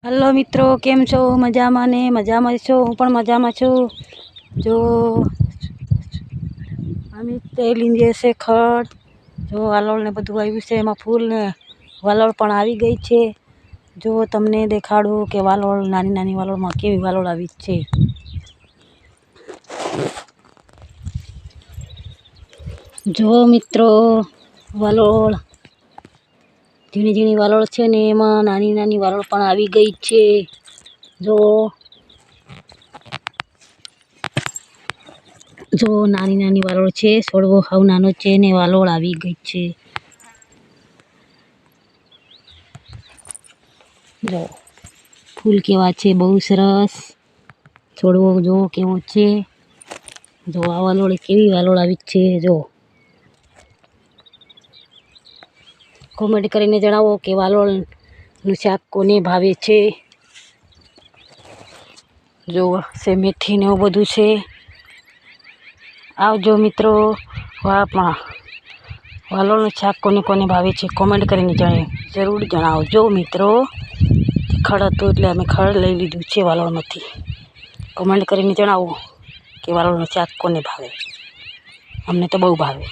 Hello મિત્રો, કેમ છો? મજામાં ને? મજામાં છો? હું પણ મજામાં છું. જો અમે તેલ લીધે છે ખડ, જો વાલોળ ને બધું આવ્યું છે, એમાં ફૂલ ને વાલોળ પણ આવી ગઈ છે. જો તમને દેખાડું કે વાલોળ, નાની નાની વાલોળમાં કેવી વાલોળ આવી છે. જો મિત્રો, વાલોળ ઝીણી ઝીણી વાલોળ છે ને એમાં નાની નાની વાલોળ પણ આવી ગઈ છે. જો નાની નાની વાલોળ છે, છોડવો હાવ નાનો છે ને વાલોળ આવી ગઈ છે. જો ફૂલ કેવા છે, બહુ સરસ. છોડવો જો કેવો છે. જો આ વાલોળ કેવી વાલોળ આવી છે. જો કોમેન્ટ કરીને જણાવો કે વાલોળનું શાક કોને ભાવે છે. જો છે મેથી ને એવું બધું છે. આવજો મિત્રો, વાલોળનું શાક કોને કોને ભાવે છે કોમેન્ટ કરીને જરૂર જણાવજો મિત્રો. ખડ હતું એટલે અમે ખડ લઈ લીધું છે વાલોળમાંથી. કોમેન્ટ કરીને જણાવો કે વાલોળનું શાક કોને ભાવે. અમને તો બહુ ભાવે.